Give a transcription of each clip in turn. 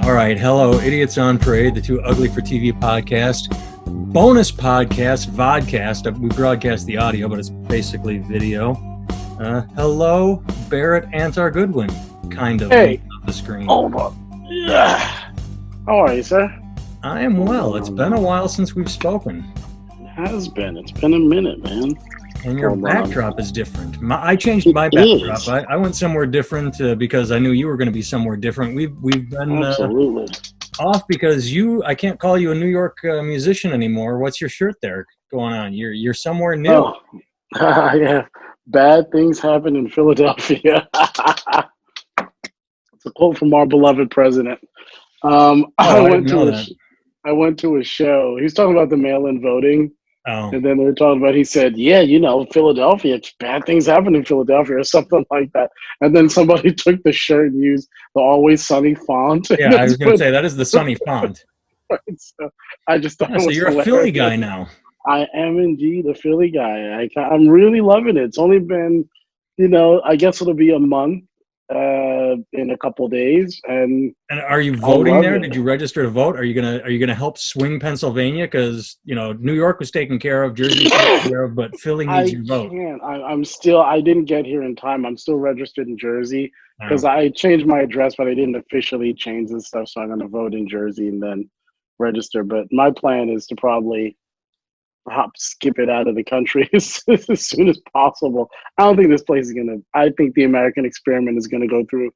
All right. Hello, Idiots on Parade, the Too Ugly for TV podcast. Bonus podcast, vodcast. We broadcast the audio, but it's basically video. Hello, Barrett Antar Goodwin, kind of. Hey. Off the screen. Hold on. Yeah. How are you, sir? I am well. It's been a while since we've spoken. It has been. It's been a minute, man. And your Hold backdrop is different. I changed my backdrop. I went somewhere different because I knew you were going to be somewhere different. We've been Absolutely. Off because I can't call you a New York musician anymore. What's your shirt there going on? You're somewhere new. Oh. Yeah. Bad things happen in Philadelphia. It's a quote from our beloved president. I went to a show. He was talking about the mail-in voting. Oh. And then they were talking about, he said, yeah, Philadelphia, bad things happen in Philadelphia or something like that. And then somebody took the shirt and used the Always Sunny font. Yeah, I was going to say, that is the Sunny font. So I just thought so you're hilarious. A Philly guy now. I am indeed a Philly guy. I'm really loving it. It's only been, I guess it'll be a month in a couple of days. And are you voting there? Did you register to vote? Are you gonna help swing Pennsylvania? Because New York was taken care of, Jersey was taken care of, but Philly needs your vote. I didn't get here in time. I'm still registered in Jersey because I changed my address, but I didn't officially change this stuff. So I'm gonna vote in Jersey and then register. But my plan is to probably skip it out of the country as soon as possible. I don't think this place is I think the American experiment is gonna go through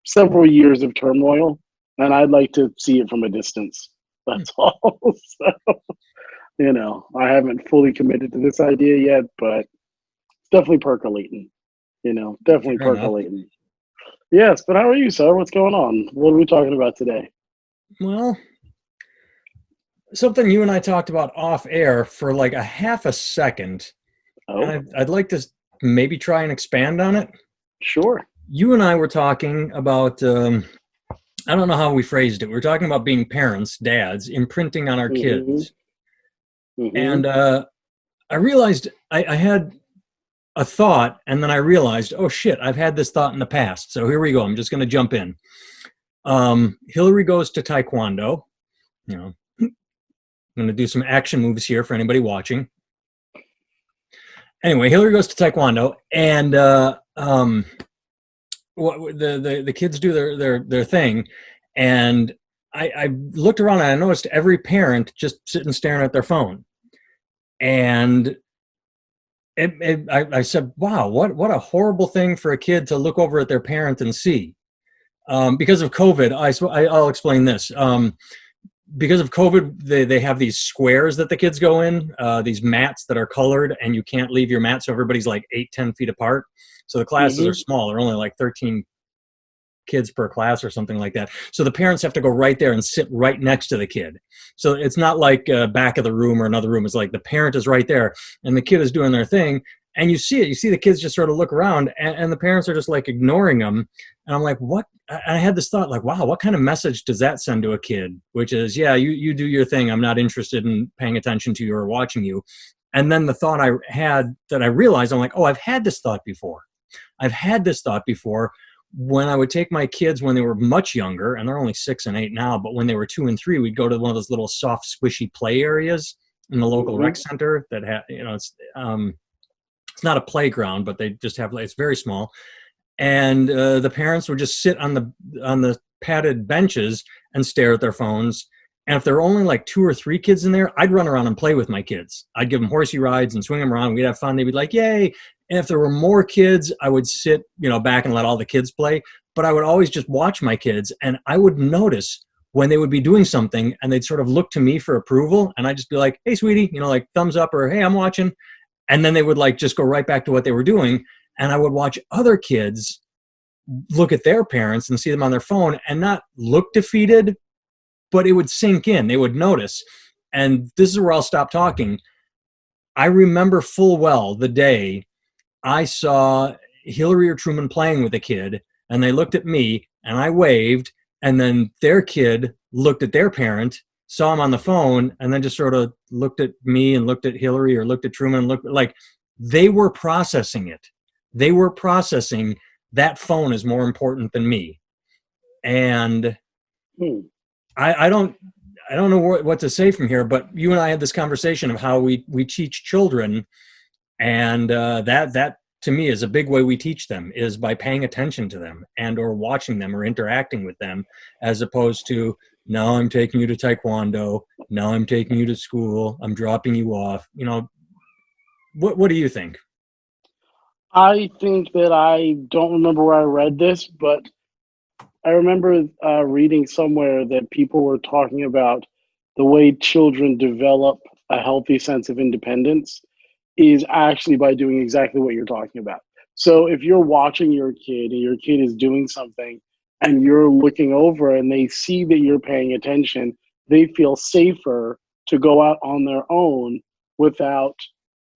several years of turmoil, and I'd like to see it from a distance. That's all. So, I haven't fully committed to this idea yet, but it's definitely percolating. Definitely percolating. Yes, but how are you, sir? What's going on? What are we talking about today? Well, something you and I talked about off air for like a half a second. Oh. And I'd like to maybe try and expand on it. Sure. You and I were talking about, I don't know how we phrased it. We were talking about being parents, dads, imprinting on our kids. Mm-hmm. And I realized I had a thought, and then I realized, oh shit, I've had this thought in the past. So here we go. I'm just going to jump in. Hillary goes to Taekwondo. I'm going to do some action moves here for anybody watching. Anyway, Hillary goes to Taekwondo, and the kids do their thing, and I looked around and I noticed every parent just sitting staring at their phone, and I said, wow, what a horrible thing for a kid to look over at their parent and see. Because of COVID, I'll explain this. Because of COVID, they have these squares that the kids go in, these mats that are colored, and you can't leave your mat, so everybody's like 8-10 feet apart. So the classes are small. They're only like 13 kids per class or something like that. So the parents have to go right there and sit right next to the kid. So it's not like back of the room or another room. It's like the parent is right there, and the kid is doing their thing. And you see it. You see the kids just sort of look around, and the parents are just like ignoring them. And I'm like, what? I had this thought, like, wow, what kind of message does that send to a kid? Which is, yeah, you do your thing. I'm not interested in paying attention to you or watching you. And then the thought I had that I realized, I'm like, oh, I've had this thought before. I've had this thought before when I would take my kids when they were much younger, and they're only 6 and 8 now, but when they were 2 and 3, we'd go to one of those little soft, squishy play areas in the local rec center that had, it's not a playground, but they just have, it's very small. And the parents would just sit on the padded benches and stare at their phones. And if there were only like 2 or 3 kids in there, I'd run around and play with my kids. I'd give them horsey rides and swing them around. We'd have fun. They'd be like, yay. And if there were more kids, I would sit, back and let all the kids play. But I would always just watch my kids, and I would notice when they would be doing something and they'd sort of look to me for approval. And I'd just be like, hey, sweetie, like thumbs up, or hey, I'm watching. And then they would like just go right back to what they were doing. And I would watch other kids look at their parents and see them on their phone and not look defeated, but it would sink in. They would notice. And this is where I'll stop talking. I remember full well the day I saw Hillary or Truman playing with a kid, and they looked at me and I waved, and then their kid looked at their parent, saw him on the phone, and then just sort of looked at me and looked at Hillary or looked at Truman and looked like they were processing it. They were processing that phone is more important than me. And I don't know what to say from here, but you and I had this conversation of how we teach children, and that to me is a big way we teach them, is by paying attention to them and or watching them or interacting with them, as opposed to, now I'm taking you to taekwondo, now I'm taking you to school, I'm dropping you off. What do you think? I think that I don't remember where I read this, but I remember reading somewhere that people were talking about the way children develop a healthy sense of independence is actually by doing exactly what you're talking about. So if you're watching your kid and your kid is doing something and you're looking over and they see that you're paying attention, they feel safer to go out on their own without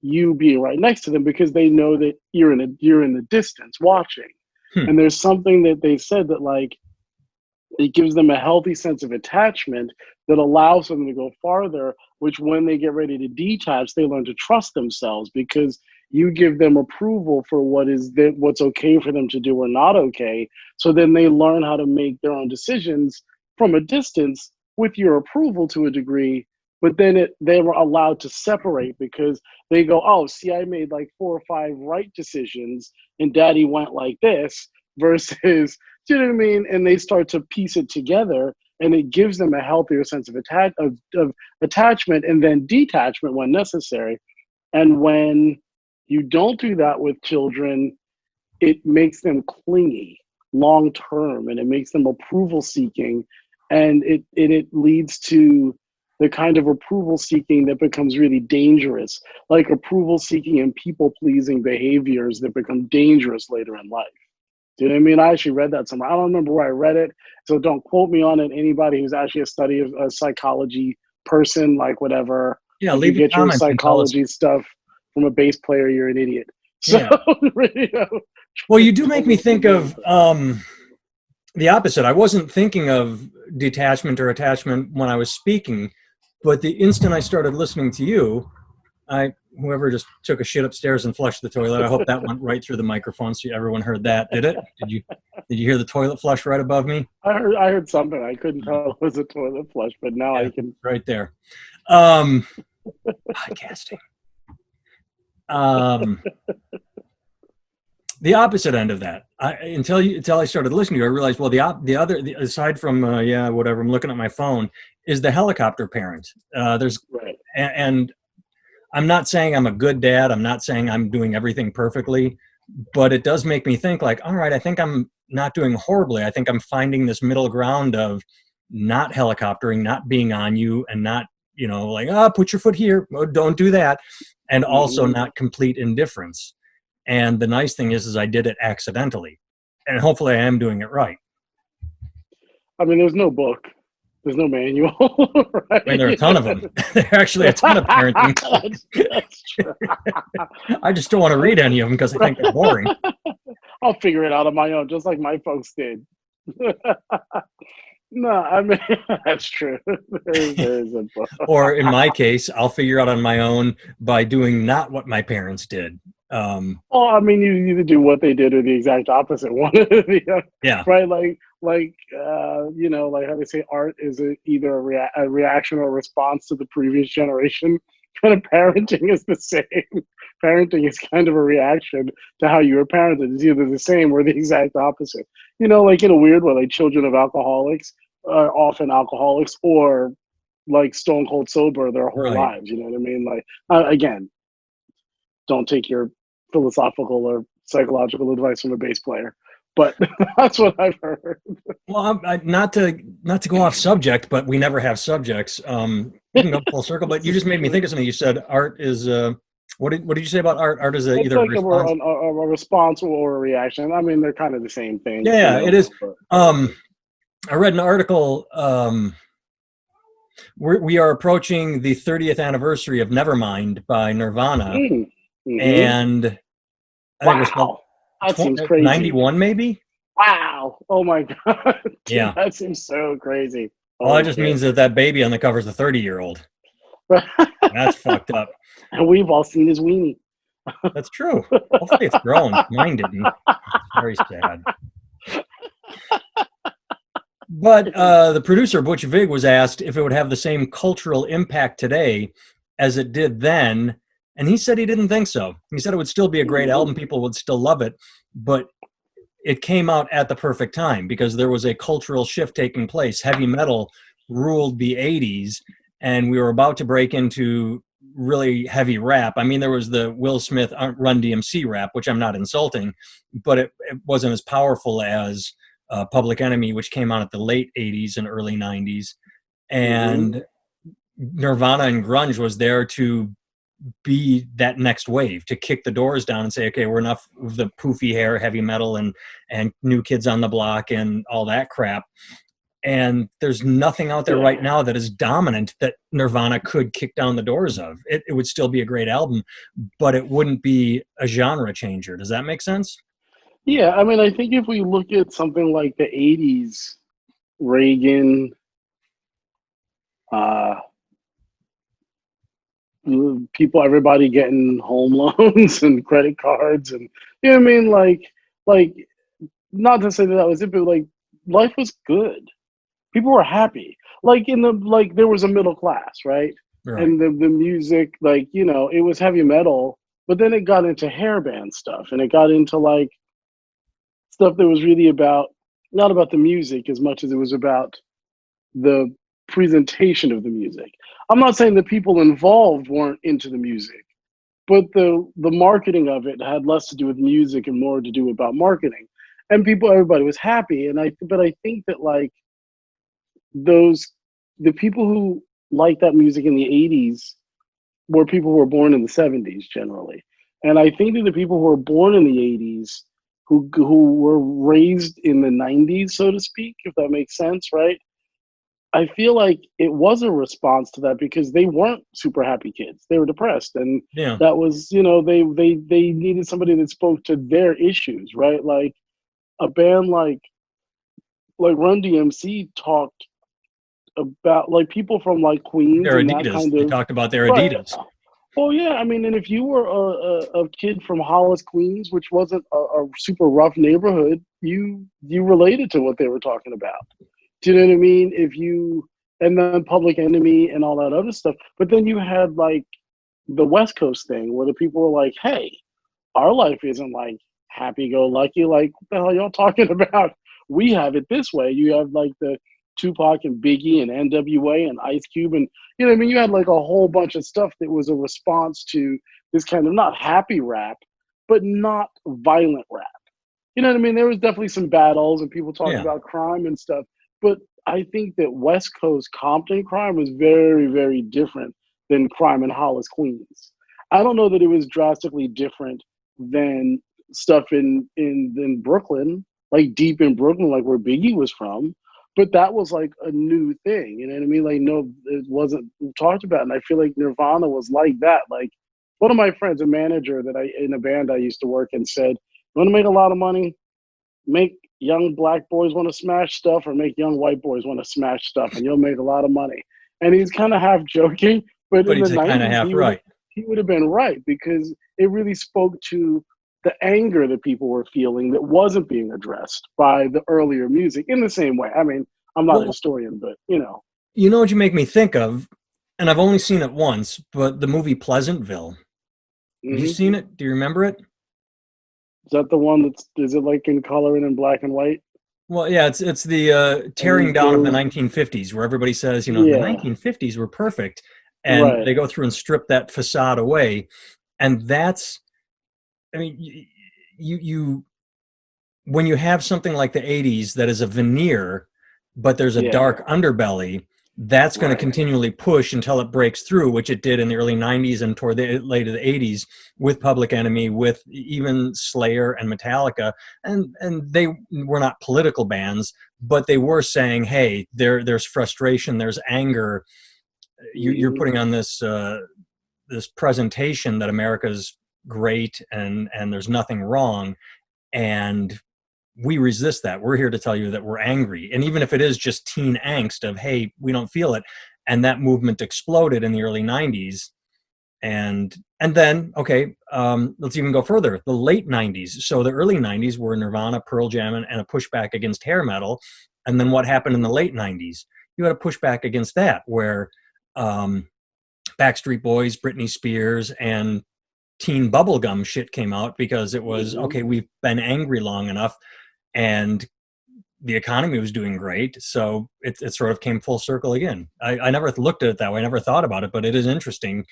you being right next to them because they know that you're in the distance watching. Hmm. And there's something that they said that like it gives them a healthy sense of attachment that allows them to go farther, which when they get ready to detach, they learn to trust themselves because you give them approval for what's okay for them to do or not okay. So then they learn how to make their own decisions from a distance with your approval to a degree. But then they were allowed to separate because they go, oh, see, I made like 4 or 5 right decisions and daddy went like this versus, do you know what I mean? And they start to piece it together, and it gives them a healthier sense of attachment and then detachment when necessary. And when you don't do that with children, it makes them clingy long term, and it makes them approval seeking, and it leads to the kind of approval seeking that becomes really dangerous, like approval seeking and people pleasing behaviors that become dangerous later in life. Do you know what I mean? I actually read that somewhere. I don't remember where I read it, so don't quote me on it. Anybody who's actually a psychology person, like whatever, Yeah, if you leave your get your comments and tell us. psychology stuff from a bass player, you're an idiot. So, Yeah. you know, Well, you do make me think of the opposite. I wasn't thinking of detachment or attachment when I was speaking, but the instant I started listening to you, whoever just took a shit upstairs and flushed the toilet, I hope that went right through the microphone so everyone heard that. Did it? Did you hear the toilet flush right above me? I heard something. I couldn't tell it was a toilet flush, but now Yeah, I can. right there. Podcasting. The opposite end of that. Until I started listening to you, I realized, well, aside from whatever, I'm looking at my phone, is the helicopter parent. There's Right. and I'm not saying I'm a good dad. I'm not saying I'm doing everything perfectly, but it does make me think like, all right, I think I'm not doing horribly. I think I'm finding this middle ground of not helicoptering, not being on you, and not, like, put your foot here. Oh, don't do that. And also not complete indifference. And the nice thing is I did it accidentally. And hopefully I am doing it right. I mean, there's no book. There's no manual, right? I mean, there are a ton of them. There are actually a ton of parenting. That's true. I just don't want to read any of them because I think they're boring. I'll figure it out on my own, just like my folks did. No, I mean, that's true. There is a book. Or in my case, I'll figure out on my own by doing not what my parents did. Well, I mean, you either do what they did or the exact opposite one. Yeah. Right? Like how they say art is either a reaction or a response to the previous generation. Kind of parenting is the same. Parenting is kind of a reaction to how you were parented. It's either the same or the exact opposite. Like in a weird way, like children of alcoholics are often alcoholics or like stone cold sober their whole lives. You know what I mean? Like, again, don't take your philosophical or psychological advice from a bass player, but that's what I've heard. Well, not to go off subject, but we never have subjects. We can go full circle, but you just made me think of something. You said art is what did you say about art? Art is It's either like a response. a response or a reaction. I mean, they're kind of the same thing. Yeah, it is. I read an article. We are approaching the 30th anniversary of Nevermind by Nirvana, and I think it was that seems crazy. 91, maybe. Wow! Oh my god! Dude, yeah, that seems so crazy. Well, that just means that baby on the cover is a 30-year-old. That's fucked up. And we've all seen his weenie. That's true. Hopefully it's grown. Mine didn't. It's very sad. But the producer, Butch Vig, was asked if it would have the same cultural impact today as it did then. And he said he didn't think so. He said it would still be a great album. People would still love it. But it came out at the perfect time because there was a cultural shift taking place. Heavy metal ruled the 80s, and we were about to break into really heavy rap. I mean, there was the Will Smith Run DMC rap, which I'm not insulting, but it wasn't as powerful as Public Enemy, which came out at the late 80s and early 90s. And Nirvana and grunge was there to be that next wave, to kick the doors down and say, okay, we're enough of the poofy hair, heavy metal, and New Kids on the Block and all that crap. And there's nothing out there right now that is dominant that Nirvana could kick down the doors of. It would still be a great album, but it wouldn't be a genre changer. Does that make sense? Yeah, I mean, I think if we look at something like the 80s, Reagan, everybody getting home loans and credit cards, and you know what I mean, like not to say that that was it, but like life was good. People were happy. Like there was a middle class, right? And the music, like, you know, it was heavy metal, but then it got into hairband stuff, and it got into like stuff that was really not about the music as much as it was about the presentation of the music. I'm not saying the people involved weren't into the music, but the marketing of it had less to do with music and more to do about marketing. And everybody was happy. But I think that like the people who liked that music in the 80s were people who were born in the 70s generally. And I think that the people who were born in the 80s who were raised in the 90s, so to speak, if that makes sense, right? I feel like it was a response to that because they weren't super happy kids. They were depressed, and that was, you know, they needed somebody that spoke to their issues, right? Like a band like Run DMC talked about like people from like Queens their and Adidas. that kind of. They talked about their Adidas. Well, yeah, I mean, and if you were a kid from Hollis, Queens, which wasn't a super rough neighborhood, you related to what they were talking about. Do you know what I mean? And then Public Enemy and all that other stuff. But then you had like the West Coast thing where the people were like, hey, our life isn't like happy-go-lucky. Like, what the hell are y'all talking about? We have it this way. You have like the Tupac and Biggie and NWA and Ice Cube. And, you know what I mean? You had like a whole bunch of stuff that was a response to this kind of not happy rap, but not violent rap. You know what I mean? There was definitely some battles and people talking about crime and stuff. But I think that West Coast Compton crime was very, very different than crime in Hollis, Queens. I don't know that it was drastically different than stuff in Brooklyn, like deep in Brooklyn, like where Biggie was from. But that was like a new thing, you know what I mean? Like, no, it wasn't talked about. And I feel like Nirvana was like that. Like one of my friends, a manager in a band I used to work in, said, "You want to make a lot of money? Make young black boys want to smash stuff, or make young white boys want to smash stuff, and you'll make a lot of money." And he's kind of half joking, but in he's the kind of 90s, half right. He would have been right because it really spoke to the anger that people were feeling that wasn't being addressed by the earlier music in the same way. I mean, I'm not a historian, but you know. You know what you make me think of, and I've only seen it once, but the movie Pleasantville. Have you seen it? Do you remember it? Is that the one is it like in color and in black and white? Well, yeah, it's the tearing down of the 1950s, where everybody says, you know, the 1950s were perfect, and they go through and strip that facade away, and that's, I mean, you when you have something like the 80s that is a veneer, but there's a dark underbelly, that's going to continually push until it breaks through, which it did in the early 90s and toward the late of the 80s with Public Enemy, with even Slayer and Metallica. And they were not political bands, but they were saying, hey, there's frustration, there's anger. You're putting on this this presentation that America's great and there's nothing wrong. And we resist that. We're here to tell you that we're angry. And even if it is just teen angst of, hey, we don't feel it. And that movement exploded in the early 90s. And then, okay, let's even go further. The late 90s. So the early 90s were Nirvana, Pearl Jam, and a pushback against hair metal. And then what happened in the late 90s? You had a pushback against that, where Backstreet Boys, Britney Spears, and teen bubblegum shit came out, because it was, okay, we've been angry long enough, and the economy was doing great. So it sort of came full circle again. I never looked at it that way. I never thought about it, but it is interesting.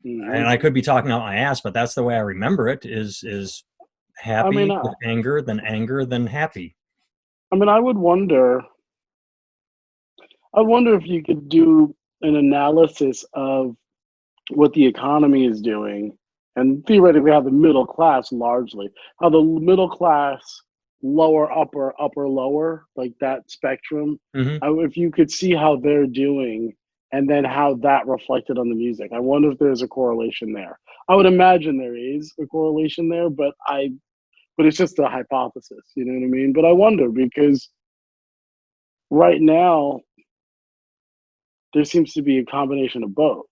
And I could be talking out my ass, but that's the way I remember it, is happy with anger, then happy. I mean, I wonder if you could do an analysis of what the economy is doing, and theoretically how the middle class, largely, how the middle class, lower, upper, lower, like that spectrum, if you could see how they're doing, and then how that reflected on the music. I wonder if there's a correlation there. I would imagine there is a correlation there, but it's just a hypothesis, you know what I mean? But I wonder, because right now there seems to be a combination of both.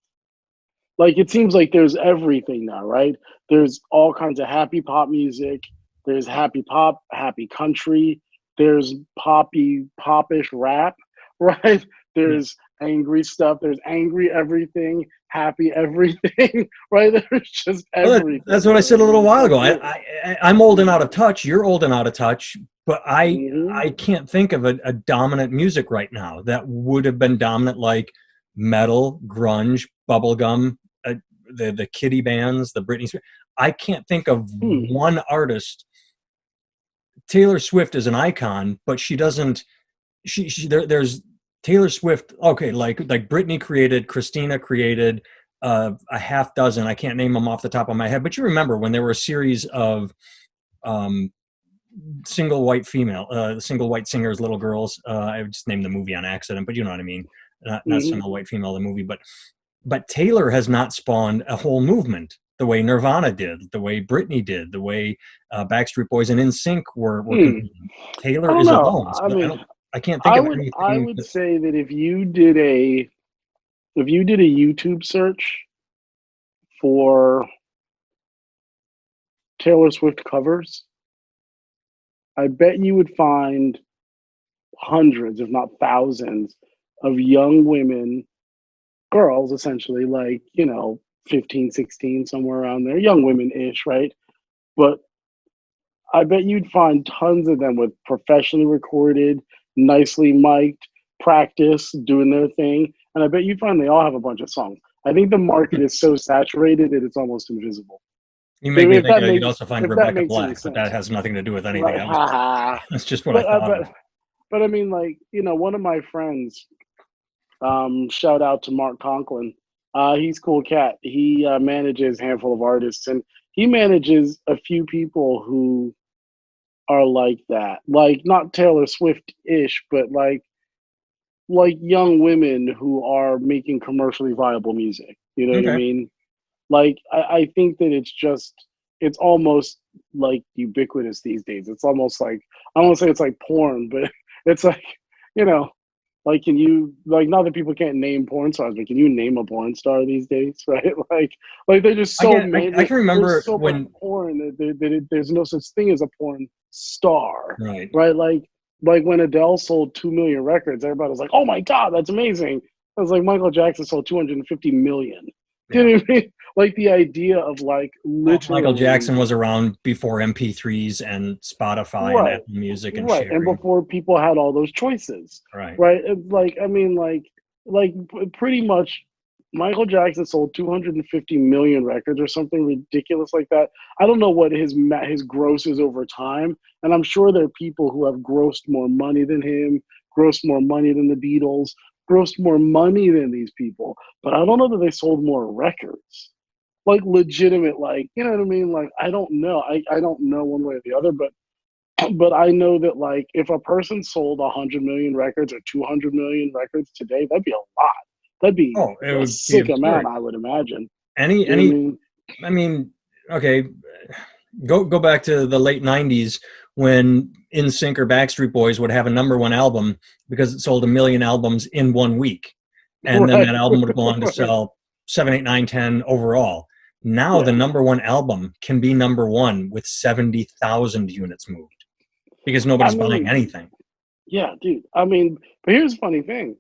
Like, it seems like there's everything now, right? There's all kinds of happy pop music. There's happy pop, happy country. There's popish rap, right? There's angry stuff. There's angry everything, happy everything, right? There's just everything. That's what I said a little while ago. I'm old and out of touch. You're old and out of touch. But I can't think of a dominant music right now that would have been dominant, like metal, grunge, bubblegum, the kiddie bands, the Britney Spears. I can't think of one artist. Taylor Swift is an icon, but she doesn't. There's Taylor Swift. Okay, like Britney created, Christina created a half dozen. I can't name them off the top of my head, but you remember when there were a series of single white singers, little girls. I just named the movie on accident, but you know what I mean. Not single white female, the movie, but Taylor has not spawned a whole movement the way Nirvana did, the way Britney did, the way Backstreet Boys and NSYNC were competing. Taylor is alone. So I can't think of anything. I would say that if you did a YouTube search for Taylor Swift covers, I bet you would find hundreds, if not thousands, of young women, girls essentially, like, 15, 16, somewhere around there, young women-ish, right? But I bet you'd find tons of them with professionally recorded, nicely mic'd, practice, doing their thing. And I bet you'd find they all have a bunch of songs. I think the market is so saturated that it's almost invisible. You make me think you'd also find Rebecca Black, but that has nothing to do with anything else. That's just what I thought of. But I mean, like, one of my friends, shout out to Mark Conklin. He's a cool cat. He manages a handful of artists, and he manages a few people who are like that. Like, not Taylor Swift-ish, but like young women who are making commercially viable music. You know what I mean? Like, I think that it's almost like ubiquitous these days. It's almost like, I don't want to say it's like porn, but it's like, like, can you, like, not that people can't name porn stars, but can you name a porn star these days, right? Like they're just so many. I can remember so when porn that there's no such thing as a porn star, right? Like when Adele sold 2 million records, everybody was like, "Oh my God, that's amazing!" I was like, Michael Jackson sold 250 million. You know what I mean? Like, the idea of, like, literally, Michael Jackson was around before MP3s and Spotify and Apple Music and sharing. And before people had all those choices, right? Like, I mean, like pretty much, Michael Jackson sold 250 million records or something ridiculous like that. I don't know what his gross is over time, and I'm sure there are people who have grossed more money than him, grossed more money than the Beatles, grossed more money than these people, but I don't know that they sold more records, like legitimate, like, you know what I mean? Like, I don't know. I don't know one way or the other, but I know that, like, if a person sold 100 million records or 200 million records today, that'd be a lot. That'd be a sick amount, I would imagine. I mean, okay, go back to the late 90s when NSYNC or Backstreet Boys would have a #1 album because it sold 1 million albums in 1 week. And then that album would go on to sell 7, 8, 9, 10 overall. Now the number one album can be number one with 70,000 units moved because nobody's buying anything. Yeah, dude. I mean, but here's the funny thing.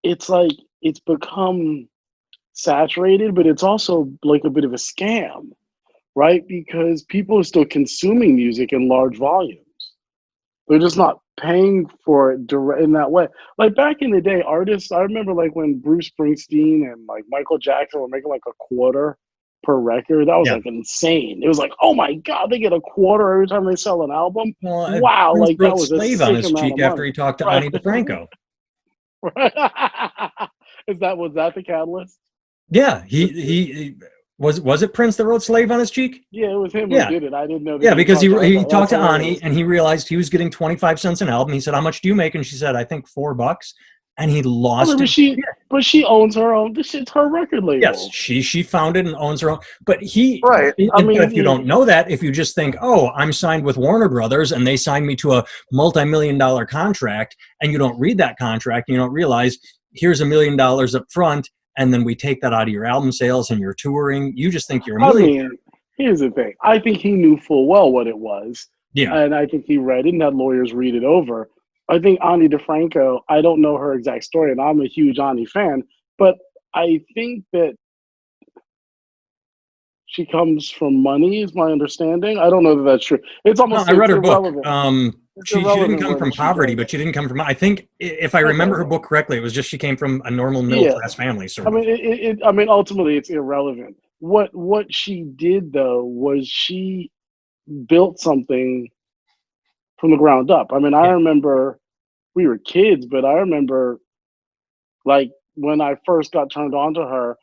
It's like it's become saturated, but it's also like a bit of a scam, right? Because people are still consuming music in large volumes. They're just not paying for it in that way. Like back in the day, artists, I remember like when Bruce Springsteen and like Michael Jackson were making like a quarter per record. That was like insane. It was like, oh my God, they get a quarter every time they sell an album. Well, wow, Prince like that wrote was a Slave on sick his amount cheek of after money. he talked to Right. Ani DeFranco. Was that the catalyst? Yeah, he was it Prince that wrote Slave on his cheek? Yeah, it was him who Yeah. did it. I didn't know that. Yeah, because he Okay, talked to hilarious. Ani and he realized he was getting 25 cents an album. He said, "How much do you make?" And she said, "I think $4." And he lost it. But she owns her own. This is her record label. Yes, she founded and owns her own. But right. I mean, but if you don't know that, if you just think, "Oh, I'm signed with Warner Brothers and they signed me to a multi-million-dollar contract," and you don't read that contract, and you don't realize here's $1 million up front, and then we take that out of your album sales and your touring. You just think you're a millionaire. I mean, here's the thing. I think he knew full well what it was. Yeah. And I think he read it and had lawyers read it over. I think Ani DeFranco, I don't know her exact story, and I'm a huge Ani fan, but I think that she comes from money, is my understanding. I don't know that that's true. It's almost I read her irrelevant. book. She didn't come from poverty, but she didn't come from. I think, if I remember her book correctly, it was just she came from a normal middle class family. Sort of. I mean, ultimately, it's irrelevant. What she did though was she built something from the ground up. I mean, I remember we were kids, but I remember like when I first got turned on to her,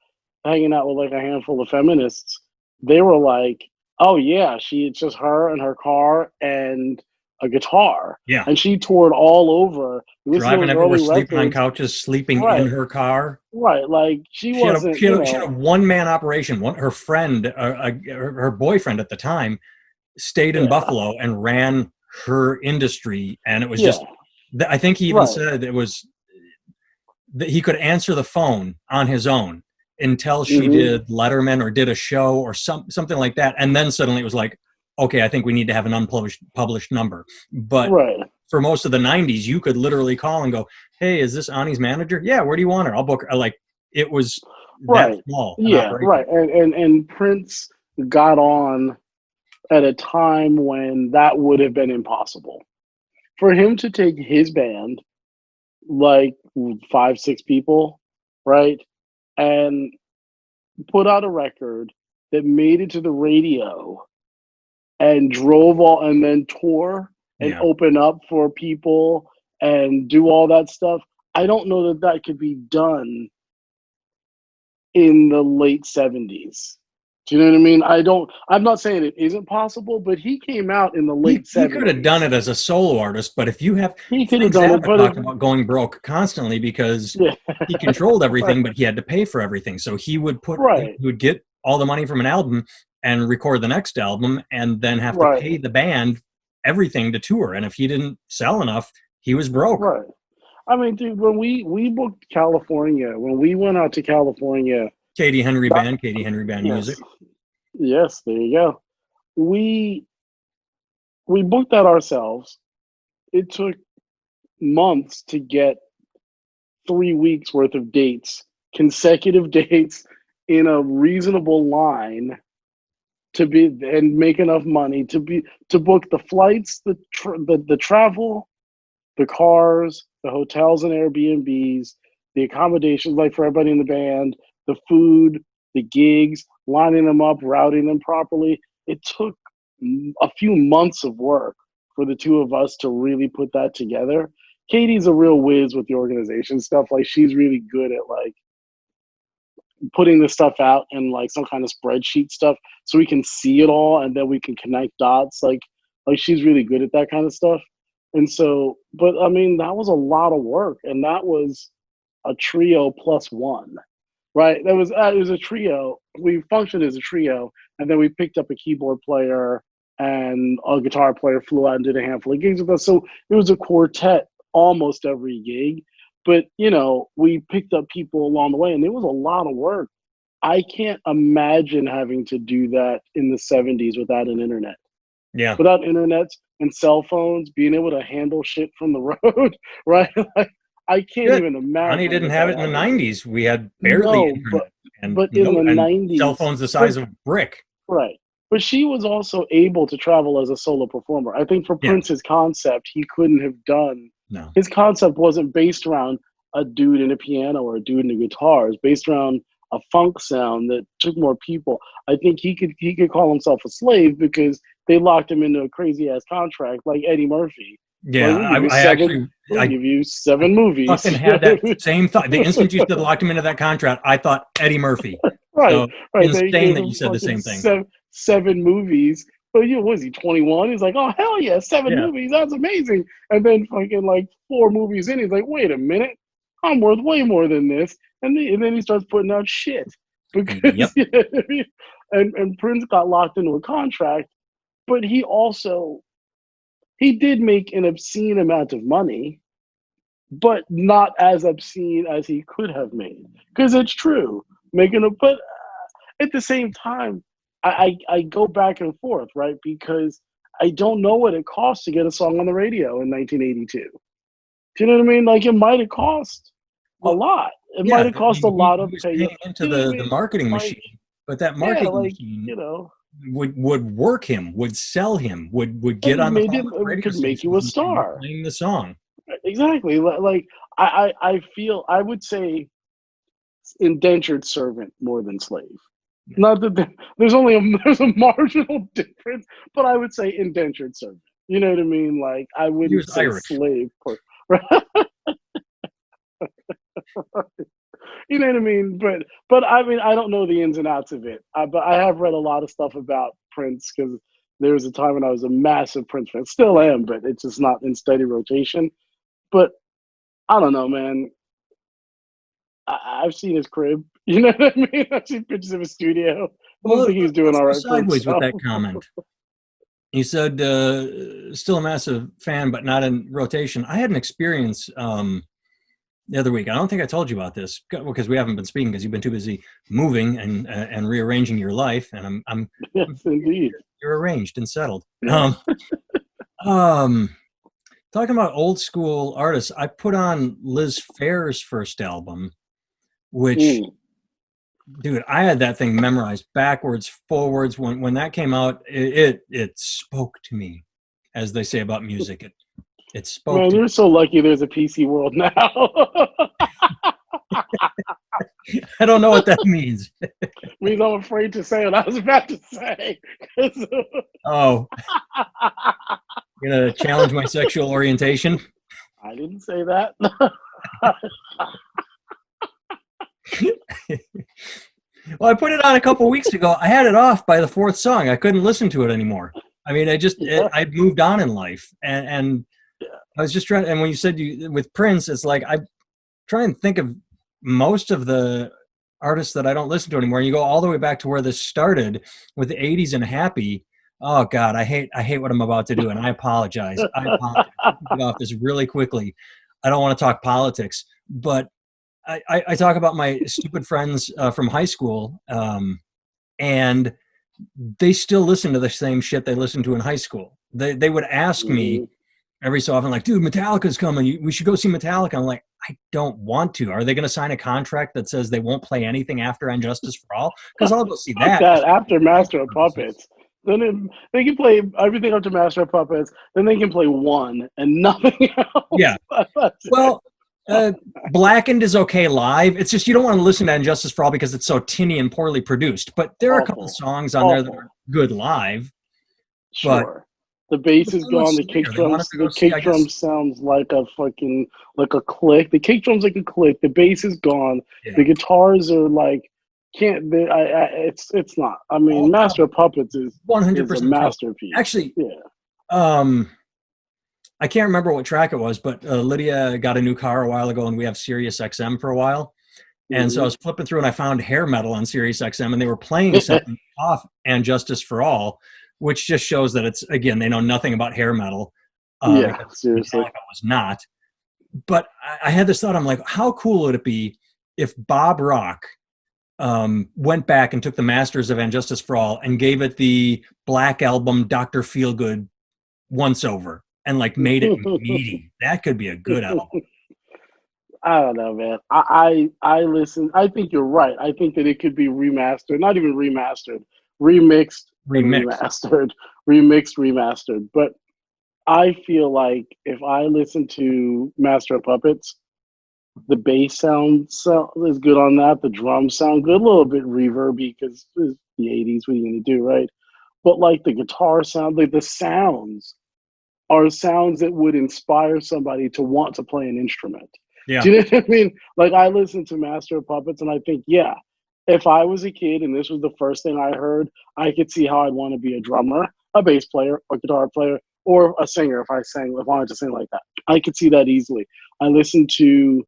hanging out with like a handful of feminists, they were like, "Oh yeah, it's just her and her car and a guitar." Yeah. And she toured all over, driving everywhere, sleeping on couches, sleeping in her car. Right, like she wasn't. She had a one-man operation. Her friend, her boyfriend at the time, stayed in Buffalo and ran her industry, and it was just. I think he even said it was that he could answer the phone on his own until she did Letterman or did a show or something like that, and then suddenly it was like, okay, I think we need to have an unpublished number. But for most of the 90s, you could literally call and go, "Hey, is this Ani's manager? Yeah, where do you want her? I'll book her." Like, it was that small. Yeah, right. And Prince got on at a time when that would have been impossible. For him to take his band, like 5, 6 people, right, and put out a record that made it to the radio and drove all and then tour and open up for people and do all that stuff. I don't know that could be done in the late 70s. Do you know what I mean? I'm not saying it isn't possible, but he came out in the late 70s. He could have done it as a solo artist, but if you have, he could have done it, but talked about going broke constantly because he controlled everything, but he had to pay for everything. So he would he would get all the money from an album and record the next album, and then have to pay the band everything to tour. And if he didn't sell enough, he was broke. Right. I mean, dude, when we booked California, when we went out to California. Katie Henry Band music. Yes, there you go. We booked that ourselves. It took months to get 3 weeks worth of dates, consecutive dates in a reasonable line and make enough money to book the flights, the travel, the cars, the hotels and Airbnbs, the accommodations, like for everybody in the band, the food, the gigs, lining them up, routing them properly. It took a few months of work for the two of us to really put that together. Katie's a real whiz with the organization stuff. Like, she's really good at like putting the stuff out in like some kind of spreadsheet stuff so we can see it all and then we can connect dots. Like she's really good at that kind of stuff. And so, but I mean, that was a lot of work, and that was a trio plus one. Right, it was a trio. We functioned as a trio, and then we picked up a keyboard player and a guitar player flew out and did a handful of gigs with us. So it was a quartet almost every gig. But we picked up people along the way, and it was a lot of work. I can't imagine having to do that in the 70s without an internet. Yeah. Without internet and cell phones, being able to handle shit from the road, right? Like, I can't Good. even imagine. Ronnie didn't have it in the 90s. We had barely No, internet, but in the and 90s, cell phones the size of a brick. right. But she was also able to travel as a solo performer. I think for Yeah. Prince's concept, he couldn't have done. No. His concept wasn't based around a dude in a piano or a dude in a guitar. It's based around a funk sound that took more people. I think he could call himself a slave because they locked him into a crazy ass contract like Eddie Murphy. Yeah, We'll give you 7 movies. Fucking had that same thought. The instant you said locked him into that contract, I thought Eddie Murphy. Right, so right. Insane that you said the same thing. 7 movies. But was he 21? He's like, oh hell yeah, 7 movies. That's amazing. And then fucking like 4 movies in, he's like, wait a minute, I'm worth way more than this. And then he starts putting out shit because and Prince got locked into a contract, but he did make an obscene amount of money, but not as obscene as he could have made. Because it's true, but at the same time, I go back and forth, right? Because I don't know what it costs to get a song on the radio in 1982. Do you know what I mean? Like, it might have cost a lot. It might have cost a lot of paying into the marketing machine, but that marketing machine, would work him, would sell him, would get on the phone with radio could make you a star playing the song. Exactly. Like I feel I would say indentured servant more than slave. Not that there's a marginal difference, but I would say indentured servant. You know what I mean? Like, I wouldn't say Irish. Slave. You know what I mean? But I mean, I don't know the ins and outs of it. But I have read a lot of stuff about Prince because there was a time when I was a massive Prince fan. Still am, but it's just not in steady rotation. But I don't know, man. I've seen his crib. You know what I mean? I've seen pictures of his studio. I don't think he's doing all right. Sideways with that comment. You said still a massive fan, but not in rotation. I had an experience the other week. I don't think I told you about this because we haven't been speaking because you've been too busy moving and rearranging your life. And I'm yes, indeed. You're arranged and settled. Talking about old school artists, I put on Liz Phair's first album, which, dude, I had that thing memorized backwards, forwards. When that came out, it spoke to me, as they say about music. It spoke. Man, you're so lucky. There's a PC world now. I don't know what that means. Means I'm afraid to say what I was about to say. Oh, you're gonna challenge my sexual orientation? I didn't say that. Well, I put it on a couple weeks ago. I had it off by the 4th song. I couldn't listen to it anymore. I mean, I'd moved on in life, and I was just trying. And when you said with Prince, it's like I try and think of most of the artists that I don't listen to anymore. And you go all the way back to where this started with the 80s and Happy. Oh God, I hate what I'm about to do, and I apologize. I apologize. Get off this really quickly. I don't want to talk politics, but I talk about my stupid friends from high school, and they still listen to the same shit they listened to in high school. They would ask me every so often, like, dude, Metallica's coming. We should go see Metallica. I'm like, I don't want to. Are they going to sign a contract that says they won't play anything after And Justice for All? Because I'll go see that. After Master of Puppets. Then they can play everything up to Master of Puppets. Then they can play one and nothing else. Yeah. Well, Blackened is okay live. It's just you don't want to listen to And Justice for All because it's so tinny and poorly produced. But there are a couple songs on there that are good live. Sure. The bass is gone. The kick drum sounds like a click. The kick drum's like a click. The bass is gone. Yeah. The guitars are like it's not. I mean, Master of Puppets is 100% a masterpiece. Actually, I can't remember what track it was, but Lydia got a new car a while ago, and we have Sirius XM for a while. And so I was flipping through, and I found hair metal on Sirius XM, and they were playing something off And Justice for All, which just shows that it's, again, they know nothing about hair metal. Seriously. Metallica was not. but I had this thought. I'm like, how cool would it be if Bob Rock went back and took the Masters of And Justice for All and gave it the Black Album Dr. Feelgood once over and like made it meaty? That could be a good album. I don't know, man. I listen. I think you're right. I think that it could be remastered, not even remastered, remixed, and remastered, remastered. But I feel like if I listen to Master of Puppets, the bass sound is good on that. The drums sound good, a little bit reverby because it's the '80s. What are you gonna do, right? But like the guitar sound, like the sounds are sounds that would inspire somebody to want to play an instrument. Yeah. Do you know what I mean? Like I listen to Master of Puppets and I think, yeah, if I was a kid and this was the first thing I heard, I could see how I'd want to be a drummer, a bass player, a guitar player, or a singer if I wanted to sing like that. I could see that easily. I listened to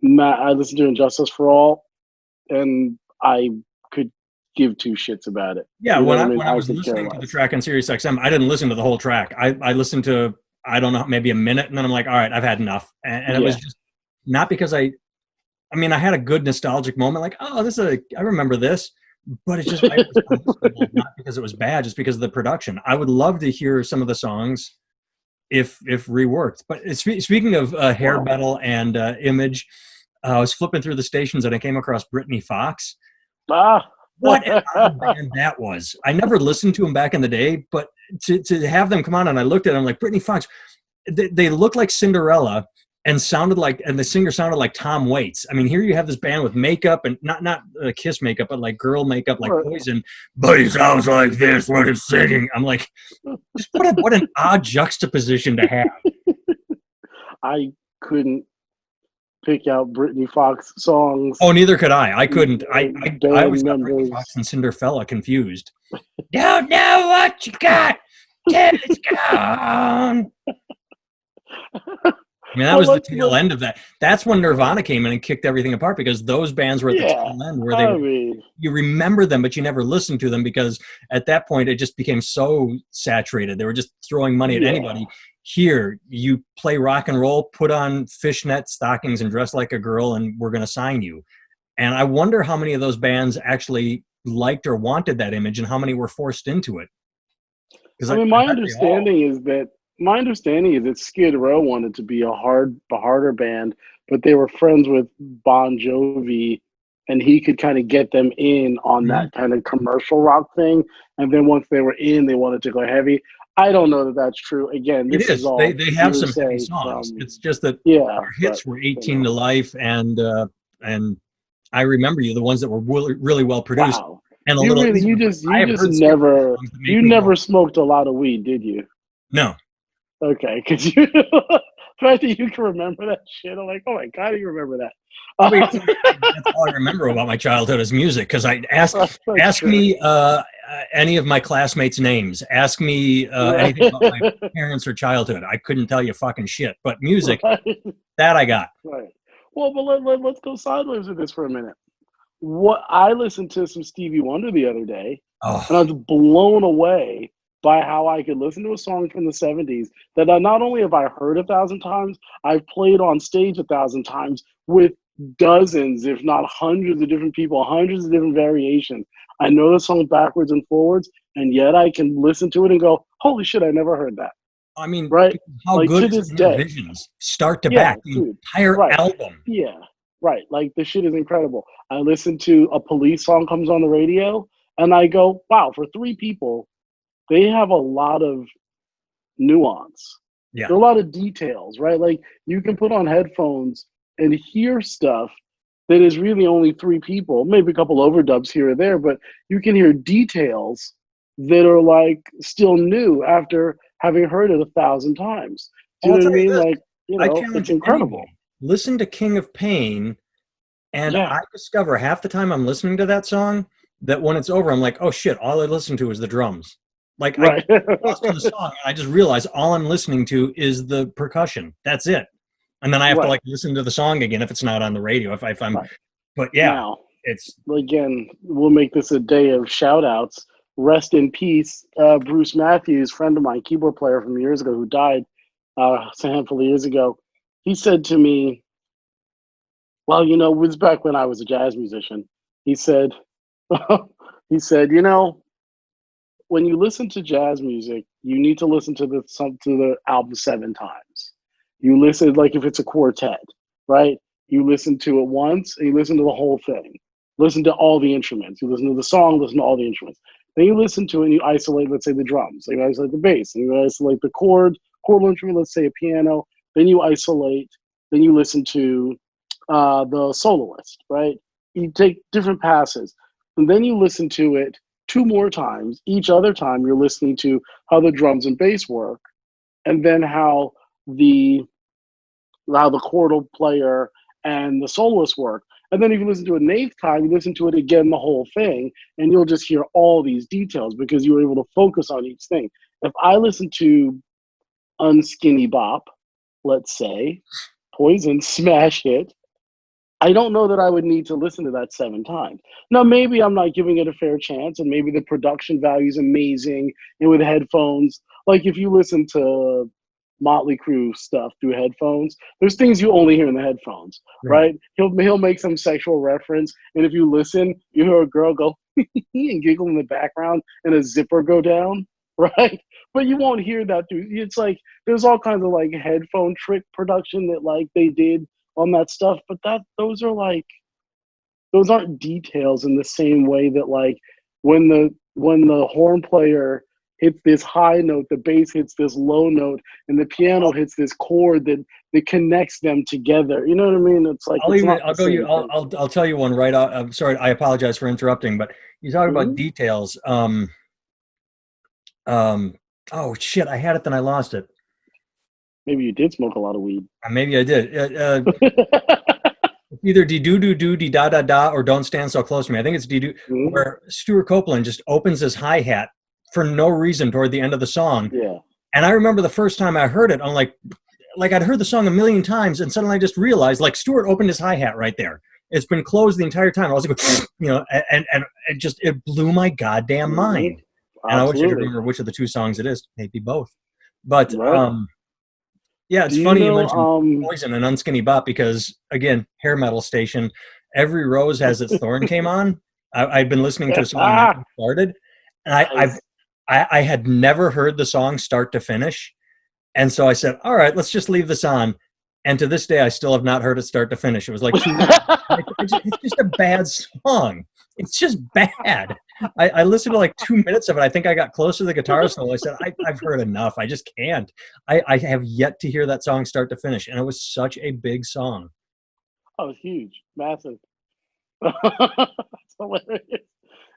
Injustice for All, and I could give two shits about it. Yeah, when I was listening to the track on Sirius XM, I didn't listen to the whole track. I listened to, I don't know, maybe a minute, and then I'm like, all right, I've had enough. And it was just not because I had a good nostalgic moment, like, oh, I remember this, but it's just not because it was bad, just because of the production. I would love to hear some of the songs if reworked. But speaking of hair metal and image, I was flipping through the stations and I came across Brittany Fox. What an odd band that was. I never listened to them back in the day, but to have them come on, and I looked at them like, Brittany Fox, they looked like Cinderella and the singer sounded like Tom Waits. I mean, here you have this band with makeup, and not Kiss makeup, but like girl makeup, like Poison, but he sounds like this when he's singing. I'm like, just what an odd juxtaposition to have. I couldn't pick out Brittany Fox songs. Oh, neither could I. I couldn't. I always got Brittany Fox and Cinderfella confused. Don't know what you got till it's gone. I mean, that was the tail end of that. That's when Nirvana came in and kicked everything apart, because those bands were at the tail end where you remember them, but you never listened to them because at that point it just became so saturated. They were just throwing money at anybody. Here, you play rock and roll, put on fishnet stockings and dress like a girl, and we're going to sign you. And I wonder how many of those bands actually liked or wanted that image and how many were forced into it. My understanding is that Skid Row wanted to be a harder band, but they were friends with Bon Jovi, and he could kind of get them in on that kind of commercial rock thing. And then once they were in, they wanted to go heavy. I don't know that that's true. Again, this is all they have some heavy songs. It's just that their hits were 18 to Life and I Remember You, the ones that were really well produced. Wow. And you never smoked a lot of weed, did you? No. Okay, because the fact that you can remember that shit, I'm like, oh my God, you remember that. That's all I remember about my childhood is music, because I ask me any of my classmates' names. Ask me anything about my parents or childhood. I couldn't tell you fucking shit. But music, that I got. Right. Well, but let's go sideways with this for a minute. I listened to some Stevie Wonder the other day, and I was blown away by how I could listen to a song from the 70s that not only have I heard 1,000 times, I've played on stage 1,000 times with dozens, if not hundreds of different people, hundreds of different variations. I know the song backwards and forwards, and yet I can listen to it and go, holy shit, I never heard that. I mean, right? How like, good is Visions? Start to back, the entire album. Yeah, right. Like, the shit is incredible. I listen to a Police song comes on the radio, and I go, wow, for three people, they have a lot of nuance. Yeah. There are a lot of details, right? Like, you can put on headphones and hear stuff that is really only three people, maybe a couple overdubs here or there, but you can hear details that are like still new after having heard it 1,000 times. Do you know what I mean? Like, it's incredible. Anybody. Listen to King of Pain, and I discover half the time I'm listening to that song that when it's over, I'm like, oh shit, all I listen to is the drums. Like, I lost in the song, and I just realized all I'm listening to is the percussion. That's it. And then I have to like listen to the song again if it's not on the radio. If I'm, but now, it's again, we'll make this a day of shout outs. Rest in peace, Bruce Matthews, friend of mine, keyboard player from years ago who died a handful of years ago. he said to me, well, it was back when I was a jazz musician. He said, he said, when you listen to jazz music, you need to listen to the album 7 times. You listen, like if it's a quartet, right? You listen to it once and you listen to the whole thing. Listen to all the instruments. You listen to the song, listen to all the instruments. Then you listen to it and you isolate, let's say, the drums. You isolate the bass, and you isolate the chordal instrument, let's say a piano. Then you isolate, then you listen to the soloist, right? You take different passes, and then you listen to it 2 more times. Each other time, you're listening to how the drums and bass work, and then how the chordal player and the soloist work. And then if you listen to it an eighth time, you listen to it again, the whole thing, and you'll just hear all these details because you were able to focus on each thing. If I listen to Unskinny Bop, let's say, Poison Smash Hit, I don't know that I would need to listen to that 7 times. Now, maybe I'm not giving it a fair chance, and maybe the production value is amazing, and with headphones, like if you listen to Motley Crue stuff through headphones, there's things you only hear in the headphones, right? He'll make some sexual reference, and if you listen, you hear a girl go and giggle in the background, and a zipper go down, right? But you won't hear that through. It's like there's all kinds of like headphone trick production that like they did on that stuff, but those aren't details in the same way that like when the horn player hits this high note, the bass hits this low note, and the piano hits this chord that connects them together. You know what I mean? It's like I'll tell you one right out. I'm sorry, I apologize for interrupting, but you talk about details. Oh shit, I had it, then I lost it. Maybe you did smoke a lot of weed. Maybe I did. Either de do do do de da da da or don't stand so close to me. I think it's de do, where Stuart Copeland just opens his hi hat for no reason toward the end of the song. Yeah. And I remember the first time I heard it, I'm like I'd heard the song a million times, and suddenly I just realized like Stuart opened his hi hat right there. It's been closed the entire time. I was like, and it blew my goddamn mind. And I wish I could remember which of the two songs it is. Maybe both. But yeah, it's funny you mentioned Poison and Unskinny Bop because, again, hair metal station, Every Rose Has Its Thorn came on. I'd been listening to the song when it started, and I had never heard the song start to finish. And so I said, all right, let's just leave this on. And to this day, I still have not heard it start to finish. It was like it's just a bad song. It's just bad. I listened to like 2 minutes of it. I think I got close to the guitar solo. I said, I've heard enough. I just can't. I have yet to hear that song start to finish. And it was such a big song. Oh, it's huge. Massive. It's hilarious.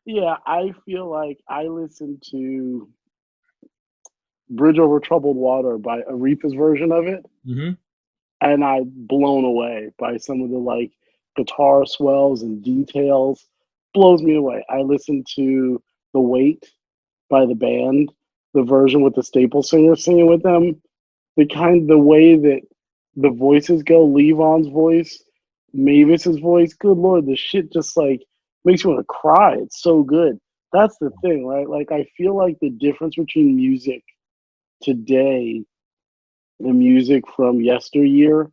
Yeah, I feel like I listened to Bridge Over Troubled Water by Aretha's version of it. Mm-hmm. And I'm blown away by some of the like guitar swells and details. Blows me away. I listened to The Weight by the band, the version with the Staple Singers singing with them. The way that the voices go, Levon's voice, Mavis's voice, good Lord, the shit just like makes you want to cry. It's so good. That's the thing, right? Like I feel like the difference between music today and music from yesteryear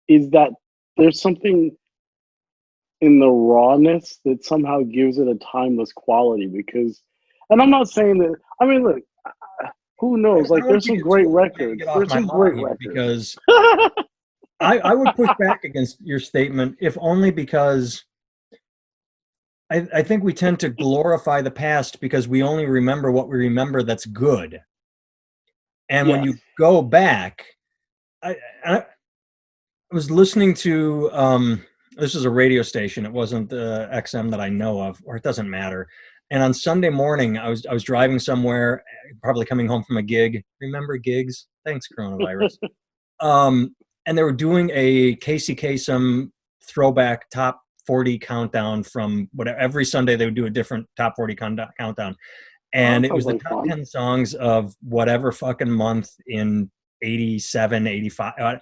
is that there's something in the rawness that somehow gives it a timeless quality because, and I'm not saying that, I mean, look, who knows? Like there's some great records. There's some great records. Because I would push back against your statement, if only because I think we tend to glorify the past because we only remember what we remember that's good. And when you go back, I was listening to, this is a radio station. It wasn't XM that I know of, or it doesn't matter. And on Sunday morning, I was driving somewhere, probably coming home from a gig. Remember gigs? Thanks, coronavirus. And they were doing a Casey Kasem throwback top 40 countdown from whatever. Every Sunday they would do a different top 40 countdown. And it was the top 10 songs of whatever fucking month in 87, 85.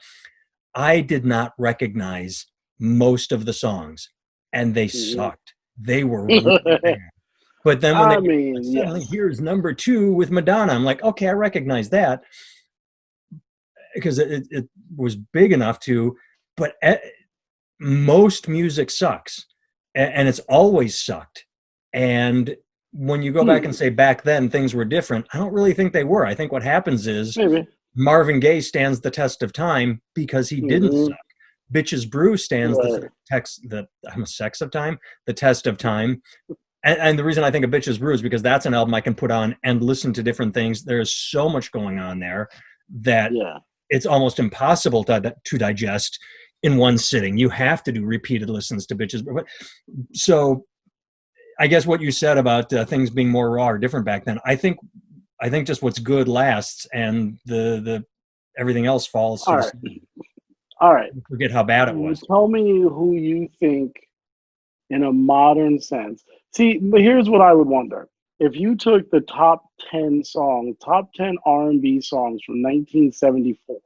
I did not recognize most of the songs, and they sucked. They were really bad. But then when suddenly here's number 2 with Madonna, I'm like, okay, I recognize that. because it was big enough to, but most music sucks, and it's always sucked. And when you go back and say back then things were different, I don't really think they were. I think what happens is Maybe. Marvin Gaye stands the test of time because he didn't suck. Bitches Brew stands the test of time. And the reason I think of Bitches Brew is because that's an album I can put on and listen to different things. There's so much going on there that it's almost impossible to digest in one sitting. You have to do repeated listens to Bitches Brew. So I guess what you said about things being more raw or different back then, I think just what's good lasts, and the everything else falls. All right. All right. Forget how bad it was. Tell me who you think, in a modern sense. See, but here's what I would wonder: if you took the top 10 R&B songs from 1974,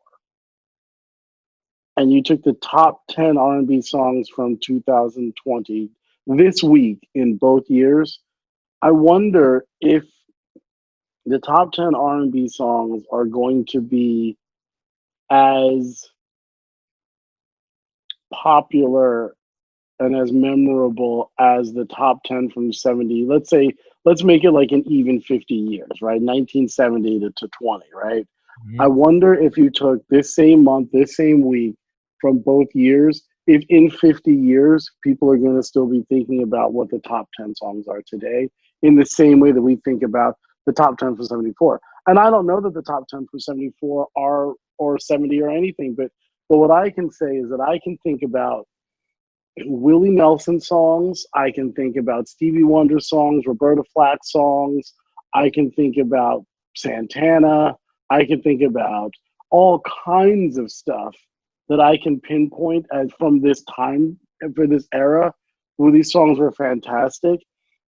and you took the top 10 R&B songs from 2020 this week in both years, I wonder if the top 10 R&B songs are going to be as popular and as memorable as the top 10 from 70. Let's make it like an even 50 years, right? 1970 to 20, right? Mm-hmm. I wonder if you took this same month, this same week from both years, if in 50 years, people are going to still be thinking about what the top 10 songs are today in the same way that we think about the top 10 for 74. And I don't know that the top 10 for 74 are, or 70 or anything, but what I can say is that I can think about Willie Nelson songs. I can think about Stevie Wonder songs, Roberta Flack songs. I can think about Santana. I can think about all kinds of stuff that I can pinpoint as from this time and for this era where these songs were fantastic.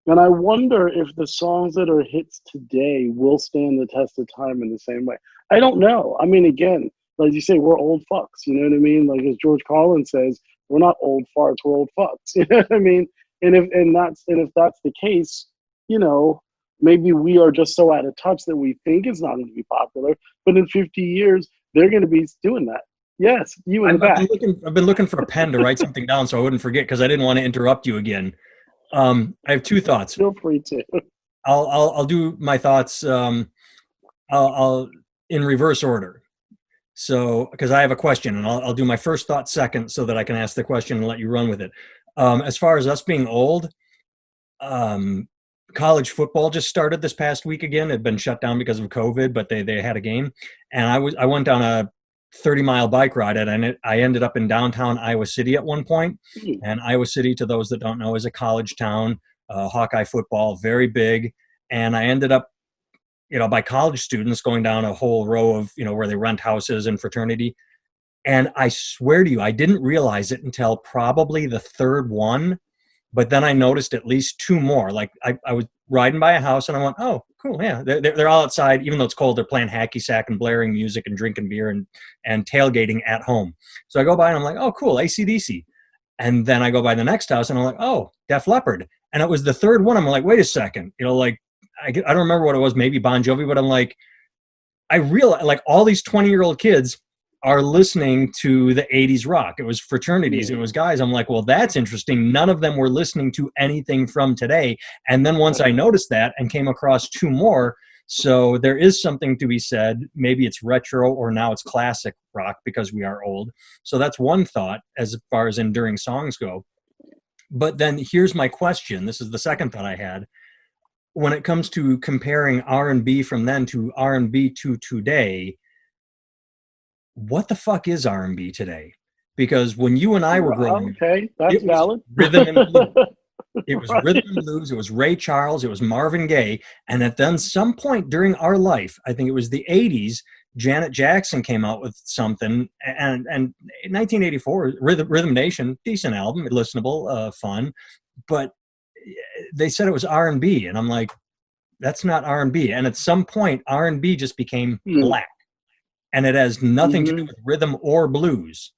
And I wonder if the songs that are hits today will stand the test of time in the same way. I don't know. I mean, again, like you say, we're old fucks. You know what I mean? Like as George Carlin says, we're not old farts, we're old fucks. You know what I mean? And if that's the case, you know, maybe we are just so out of touch that we think it's not going to be popular. But in 50 years, they're going to be doing that. Yes, you in the back. I've been looking for a pen to write something down so I wouldn't forget, because I didn't want to interrupt you again. I have two thoughts. Feel free to. I'll do my thoughts. I'll in reverse order. So, because I have a question, and I'll do my first thought second, so that I can ask the question and let you run with it. As far as us being old, college football just started this past week again. It had been shut down because of COVID, but they had a game, and I went down a 30-mile bike ride, and I ended up in downtown Iowa City at one point. And Iowa City, to those that don't know, is a college town. Hawkeye football, very big, and I ended up, by college students going down a whole row of, where they rent houses and fraternity. And I swear to you, I didn't realize it until probably the third one. But then I noticed at least two more. Like I was riding by a house and I went, oh, cool. Yeah. They're all outside. Even though it's cold, they're playing hacky sack and blaring music and drinking beer and tailgating at home. So I go by and I'm like, oh, cool. AC/DC. And then I go by the next house and I'm like, oh, Def Leppard. And it was the third one. I'm like, wait a second, I don't remember what it was, maybe Bon Jovi, but I'm like, I realize like all these 20-year-old kids are listening to the 80s rock. It was fraternities. It was guys. I'm like, well, that's interesting. None of them were listening to anything from today. And then once I noticed that and came across two more, so there is something to be said. Maybe it's retro or now it's classic rock because we are old. So that's one thought as far as enduring songs go. But then here's my question. This is the second thought I had. When it comes to comparing R&B from then to R&B to today, what the fuck is R&B today? Because when you and I were growing up, that's valid. Rhythm and blues. It was rhythm and blues. It was Ray Charles. It was Marvin Gaye. And at then some point during our life, I think it was the 80s, Janet Jackson came out with something. And in 1984, Rhythm Nation, decent album, listenable, fun. But they said it was R&B, and I'm like, that's not R&B. And at some point, R&B just became black, and it has nothing to do with rhythm or blues.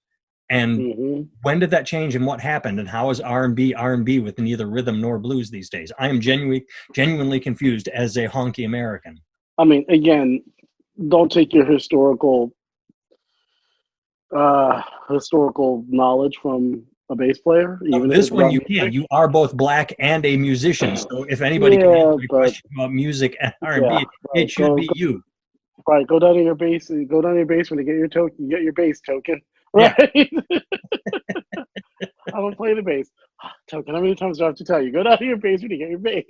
And when did that change, and what happened, and how is R&B with neither rhythm nor blues these days? I am genuinely confused as a honky American. I mean, again, don't take your historical Historical knowledge from a bass player, No, even if this it's one about you can. music. You are both black and a musician. So if anybody can Yeah, answer a but question about music and yeah, R&B, right. it should be you. Right, go down to your base. Go down to your basement to get your token. Get your bass token. Yeah, Right. I don't play the bass. Token. How many times do I have to tell you? Go down to your basement to get your bass.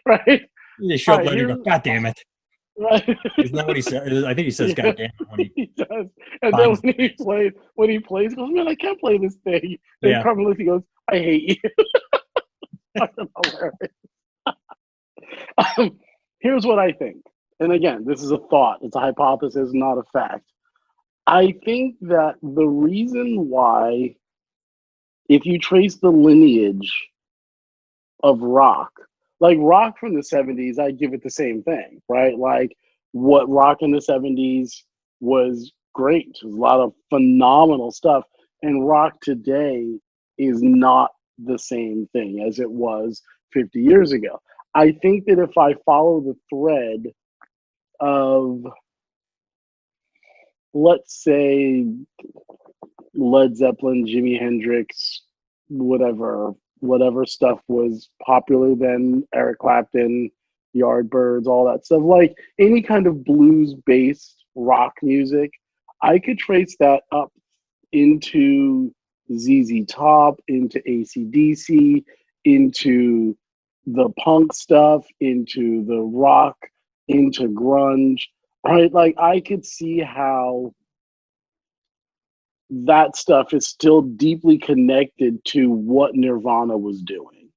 Right. they show All up right. later and Here's go, God damn it. right. Isn't that what he said? I think he says, God Yeah, damn it, when he he does. And then finds the bass. when he plays, he goes, man, I can't play this thing. Then Yeah. Carmen Lizzie goes, I hate you. Fucking hilarious. Here's what I think. And again, this is a thought. It's a hypothesis, not a fact. I think that the reason why, if you trace the lineage of rock, like rock from the 70s, I give it the same thing, right? Like what rock in the 70s was great. There's a lot of phenomenal stuff. And rock today is not the same thing as it was 50 years ago. I think that if I follow the thread of, let's say, Led Zeppelin, Jimi Hendrix, whatever stuff was popular then, Eric Clapton, Yardbirds, all that stuff, like any kind of blues based rock music, I could trace that up into ZZ Top, into AC/DC, into the punk stuff, into the rock, into grunge, right? Like I could see how that stuff is still deeply connected to what Nirvana was doing.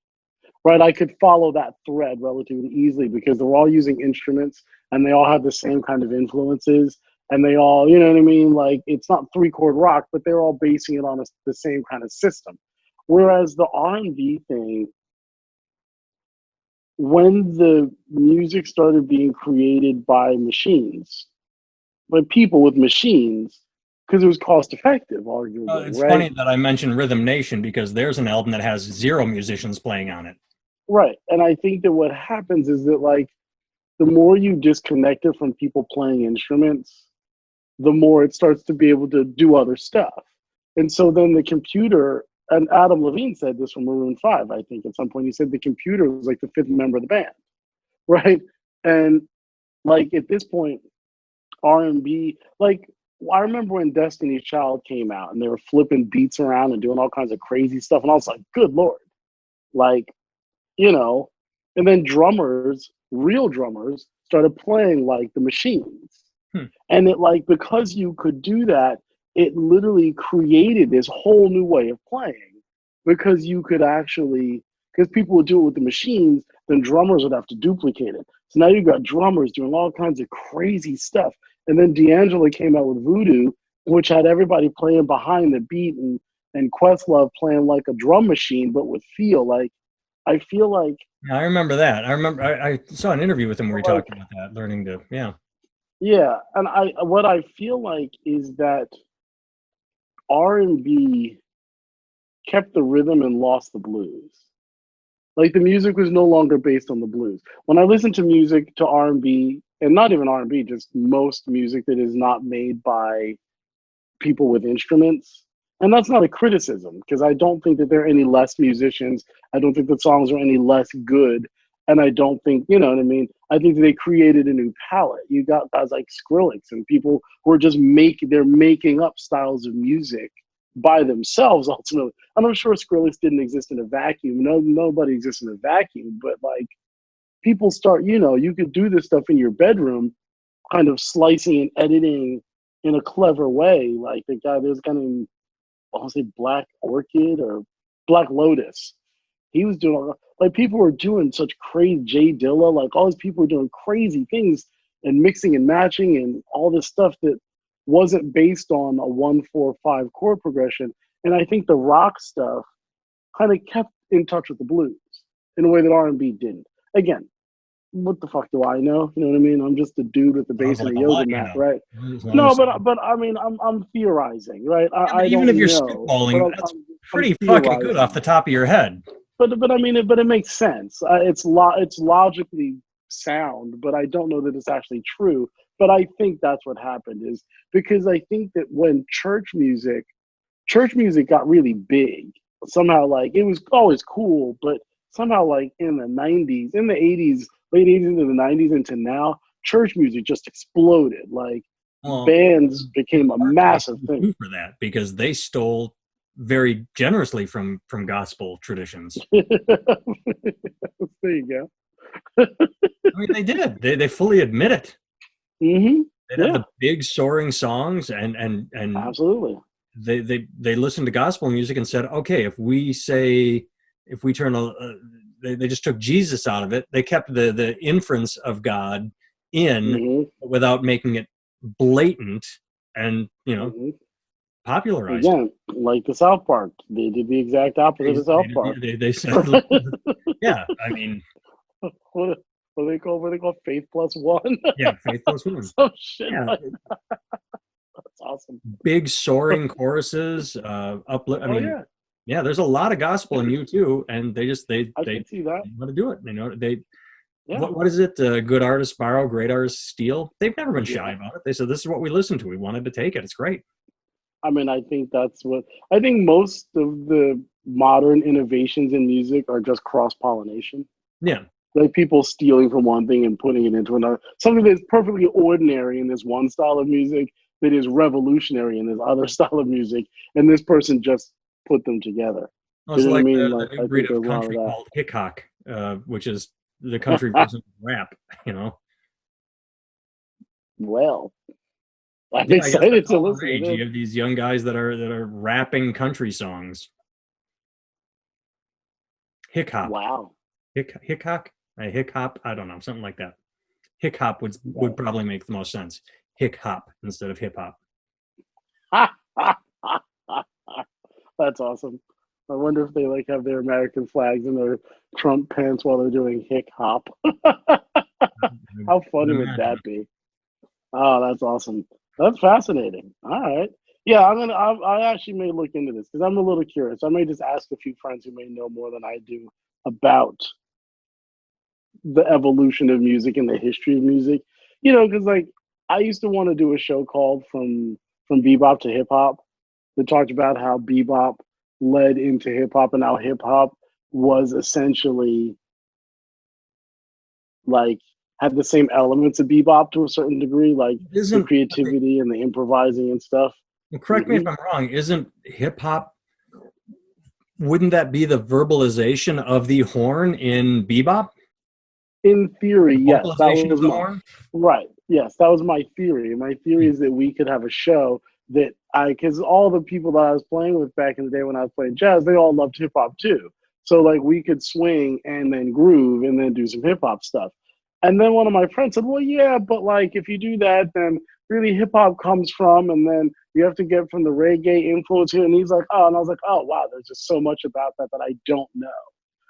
Right? I could follow that thread relatively easily because they're all using instruments and they all have the same kind of influences and they all, you know what I mean? Like it's not three-chord rock, but they're all basing it on the same kind of system. Whereas the R&B thing, when the music started being created by machines, by people with machines, because it was cost effective, arguably, It's right? funny that I mentioned Rhythm Nation because there's an album that has 0 musicians playing on it. Right. And I think that what happens is that like the more you disconnect it from people playing instruments, the more it starts to be able to do other stuff. And so then the computer, and Adam Levine said this from Maroon 5, I think at some point, he said the computer was like the fifth member of the band. Right. And like at this point, R&B, like I remember when Destiny's Child came out and they were flipping beats around and doing all kinds of crazy stuff. And I was like, good Lord. Like, you know, and then drummers, real drummers, started playing like the machines. Hmm. And it like because you could do that, it literally created this whole new way of playing because you could actually because people would do it with the machines, then drummers would have to duplicate it. So now you've got drummers doing all kinds of crazy stuff. And then D'Angelo came out with Voodoo, which had everybody playing behind the beat and Questlove playing like a drum machine, but with feel. Like I feel I remember that. I remember I saw an interview with him where he like talked about that, learning to, yeah. yeah, and what I feel like is that R&B kept the rhythm and lost the blues. Like the music was no longer based on the blues. When I listen to music to R&B, and not even R&B, just most music that is not made by people with instruments. And that's not a criticism because I don't think that there are any less musicians. I don't think the songs are any less good. And I don't think, you know what I mean? I think they created a new palette. You got guys like Skrillex and people who are just they're making up styles of music by themselves ultimately. And I'm sure Skrillex didn't exist in a vacuum. No, nobody exists in a vacuum, but like people start, you know, you could do this stuff in your bedroom, kind of slicing and editing in a clever way. Like there's a guy named, I'll say Black Orchid or Black Lotus. He was doing like people were doing such crazy Jay Dilla, like all these people were doing crazy things and mixing and matching and all this stuff that wasn't based on a 1-4-5 chord progression. And I think the rock stuff kind of kept in touch with the blues in a way that R&B didn't. Again, what the fuck do I know? You know what I mean? I'm just a dude with the Sounds bass and like a a yoga lot, you mat, know. right? As long No, as, but I mean, I'm theorizing, right? yeah, but I even if don't you're know, but spitballing, that's I'm pretty fucking good off theorizing. the top of your head. But I mean, but it makes sense. It's logically sound, but I don't know that it's actually true. But I think that's what happened, is because I think that when church music got really big, somehow, like, it was always cool, but somehow, like, in the 90s, in the 80s, late 80s into the 90s into now, church music just exploded. Like, Well, bands became a massive thing. for that because they stole very generously from gospel traditions. There you go. I mean, they did. They fully admit it. Hmm. They'd have Yeah, the big soaring songs, and absolutely. they listened to gospel music and said, okay, if we turn they just took Jesus out of it. They kept the inference of God in Hmm. without making it blatant, and Hmm. popularized it. Again, like the South Park, they did the exact opposite of South Park. They said, yeah, I mean, what, what they call? What they call? Faith plus one. yeah, faith plus one. Some shit Yeah, like that's awesome. big soaring choruses, I Oh mean, yeah, yeah, there's a lot of gospel in you too, and I they can see that. want to do it. They Yeah, what is it? Good artists borrow, great artists steal. They've never been shy yeah. about it. They said this is what we listen to. We wanted to take it. It's great. I mean, I think that's what I think most of the modern innovations in music are just cross pollination. Yeah. Like people stealing from one thing and putting it into another. Something that's perfectly ordinary in this one style of music that is revolutionary in this other style of music, and this person just put them together. Well, You it's know what I like mean? the Like, new I breed think of there's a lot country of called hickok, which is the country version of rap. You know. well, I'm Yeah, I guess excited that's to all the listen to rage. this. You have these young guys that are rapping country songs. Hick hop, Wow. hick hop, hick hop. I don't know, something like that. Hick hop would Wow. probably make the most sense. Hick hop instead of hip hop. That's awesome. I wonder if they like have their American flags in their Trump pants while they're doing hick hop. How Would funny would imagine. that be? Oh, that's awesome. That's fascinating. All right. Yeah, I actually may look into this because I'm a little curious. I may just ask a few friends who may know more than I do about the evolution of music and the history of music. Because, like, I used to want to do a show called From Bebop to Hip Hop that talked about how bebop led into hip hop and how hip hop was essentially like had the same elements of bebop to a certain degree, like the Isn't creativity and the improvising and stuff. Well, correct me if Hmm. I'm wrong. Isn't hip hop? Wouldn't that be the verbalization of the horn in bebop? In theory, The yes, that vocalization of was the my horn. right. Yes, that was my theory. My theory Hmm. is that we could have a show that because all the people that I was playing with back in the day when I was playing jazz, they all loved hip hop too. So, like, we could swing and then groove and then do some hip hop stuff. And then one of my friends said, "Well, yeah, but like if you do that, then really hip hop comes from, and then you have to get from the reggae influence here." And he's like, "Oh," and I was like, "Oh, wow, there's just so much about that that I don't know."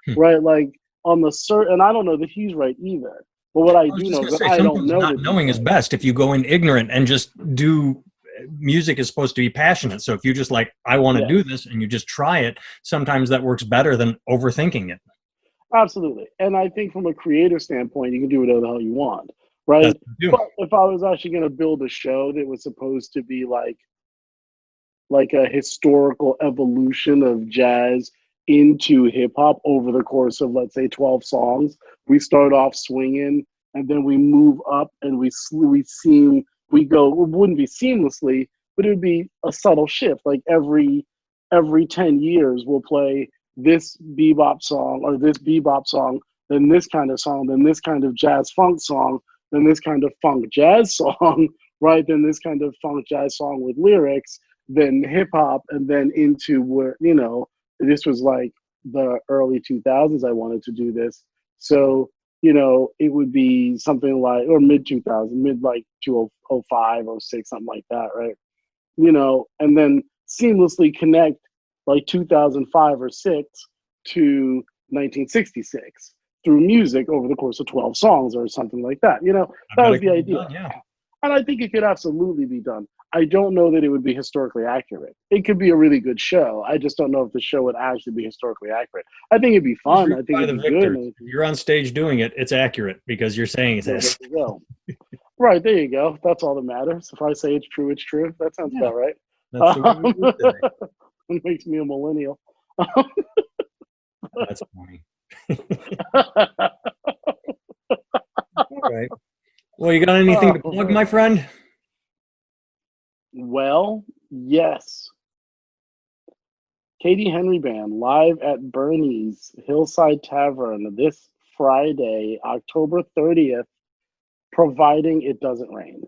Hmm. Right? Like on the cert, and I don't know that he's right either. But what I I was do just know gonna is that say I don't sometimes know not that he's knowing is right. best. If you go in ignorant and just do music is supposed to be passionate. So if you just like I want to Yes, do this and you just try it, sometimes that works better than overthinking it. absolutely. And I think from a creative standpoint, you can do whatever the hell you want, That's right? what you do. But if I was actually going to build a show that was supposed to be like a historical evolution of jazz into hip hop over the course of, let's say, 12 songs. We start off swinging and then we move up and we go, it wouldn't be seamlessly, but it would be a subtle shift. Like every 10 years, we'll play this bebop song or this bebop song, then this kind of song, then this kind of jazz funk song, then this kind of funk jazz song, right? Then this kind of funk jazz song with lyrics, then hip hop, and then into where this was like the early 2000s. I wanted to do this, so it would be something like or mid 2000, mid like 2005 or 6, something like that, right? And then seamlessly connect like 2005 or 6 to 1966 through music over the course of 12 songs or something like that. I That bet was it the could be idea. done. Yeah. And I think it could absolutely be done. I don't know that it would be historically accurate. It could be a really good show. I just don't know if the show would actually be historically accurate. I think it'd be fun. I think By it'd the be good. victors. If you're on stage doing it, it's accurate because you're saying it There is. you go. Right, there you go. That's all that matters. If I say it's true, it's true. That sounds about right. That's the way we do it today. It makes me a millennial. That's funny. All right. Well, you got anything to plug, my friend? Well, yes. Katie Henry Band live at Bernie's Hillside Tavern this Friday, October 30th, providing it doesn't rain.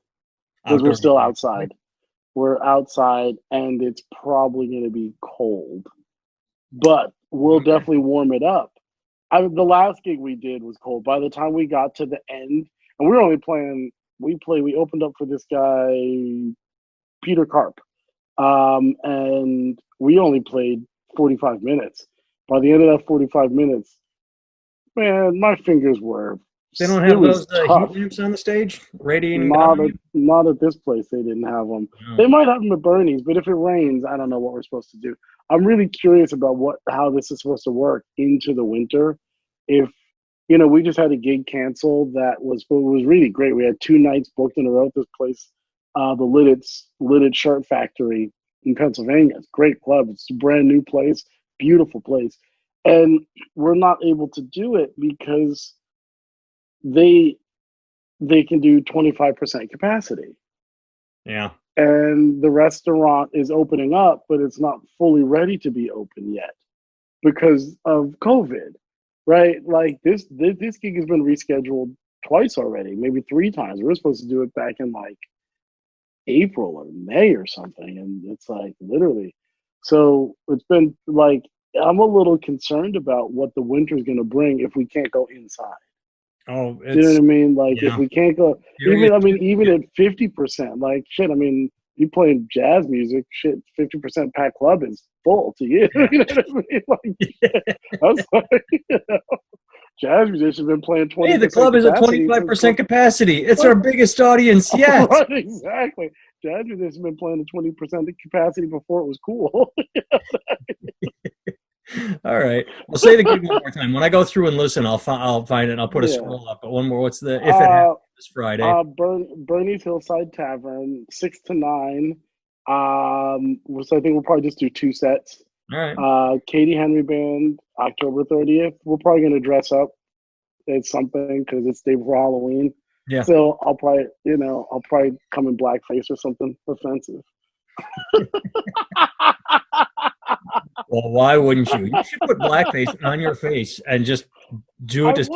Because we're still outside. We're outside, and it's probably going to be cold. But we'll definitely warm it up. The last gig we did was cold. By the time we got to the end, and we were only playing, we opened up for this guy, Peter Karp. And we only played 45 minutes. By the end of that 45 minutes, man, my fingers were. They don't have those heat lamps on the stage? Radiating down? Not at this place. They didn't have them. Oh. They might have them at Bernie's, but if it rains, I don't know what we're supposed to do. I'm really curious about how this is supposed to work into the winter. If, we just had a gig canceled that was really great. We had 2 nights booked in a row at this place, the Lidded Shirt Factory in Pennsylvania. It's a great club. It's a brand new place, beautiful place. And we're not able to do it because they can do 25% capacity. Yeah. And the restaurant is opening up, but it's not fully ready to be open yet because of COVID, right? Like this gig has been rescheduled twice already, maybe 3 times. We were supposed to do it back in like April or May or something. And it's like literally. So it's been like, I'm a little concerned about what the winter is going to bring if we can't go inside. Oh, you know what I mean? Like if we can't go, even at 50%, like shit. I mean, you playing jazz music, shit, 50% packed club is full to you. Yeah. You know what I mean? Like, that's like, jazz musicians have been playing 20%. Hey, the club is at 25% capacity. It's our biggest audience yet. Right, exactly. Jazz musicians have been playing at 20% capacity before it was cool. All right. We'll say the gig one more time. When I go through and listen, I'll find it and I'll put a scroll up. But one more. What's if it happens this Friday? Bernie's Hillside Tavern, 6 to 9. So I think we'll probably just do 2 sets. All right. Katie Henry Band, October 30th. We're probably going to dress up as something because it's day before Halloween. Yeah. So I'll probably come in blackface or something offensive. Well, why wouldn't you? You should put blackface on your face and just do it.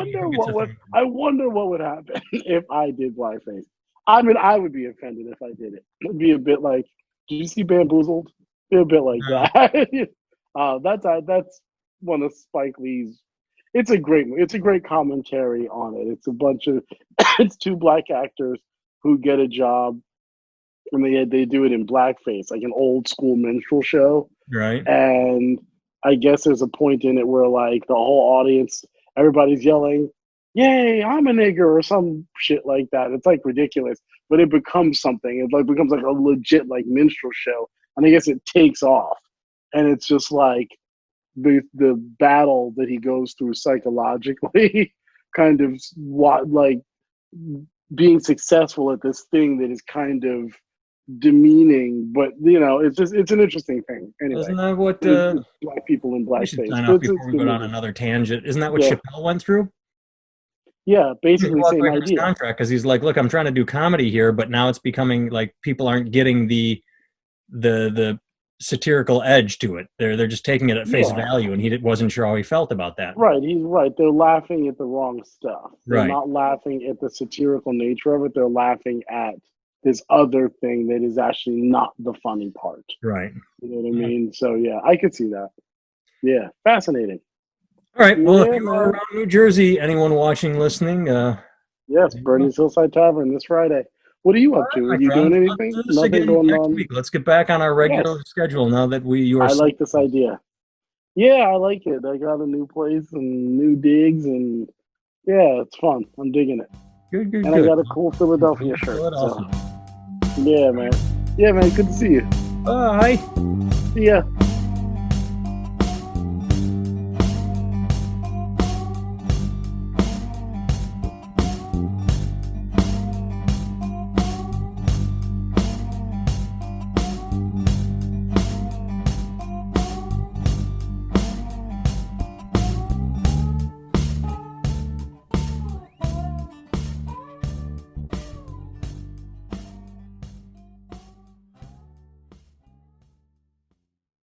I wonder what would happen if I did blackface. I mean, I would be offended if I did it. It'd be a bit like, did you see Bamboozled? Be a bit like that. That's one of Spike Lee's. It's a great commentary on it. It's a bunch of it's 2 black actors who get a job. And they do it in blackface, like an old school minstrel show. Right. And I guess there's a point in it where like the whole audience, everybody's yelling, "Yay, I'm a nigger," or some shit like that. It's like ridiculous, but it becomes something. It like becomes like a legit like minstrel show. And I guess it takes off. And it's just like the battle that he goes through psychologically, kind of like being successful at this thing that is kind of demeaning, but it's an interesting thing. Anyway, isn't that what black people in blackface? Before we go on another tangent, isn't that what Chappelle went through? Yeah, basically same idea. His contract because he's like, look, I'm trying to do comedy here, but now it's becoming like people aren't getting the satirical edge to it. They're just taking it at face value, and he wasn't sure how he felt about that. Right, he's right. They're laughing at the wrong stuff. They're right. not laughing at the satirical nature of it. They're laughing at this other thing that is actually not the funny part. Right. You know what I mean? So yeah, I could see that. Yeah, fascinating. All right. Well, if you're around New Jersey, anyone watching, listening, yes, Bernie's Hillside Tavern this Friday. What are you up to? Are you doing anything? Nothing going on. Week. Let's get back on our regular schedule now that you are. I like this idea. Yeah, I like it. I got a new place and new digs, and yeah, it's fun. I'm digging it. Good. And I got a cool Philadelphia shirt. So. Yeah, man. Yeah, man. Good to see you. Bye. See ya.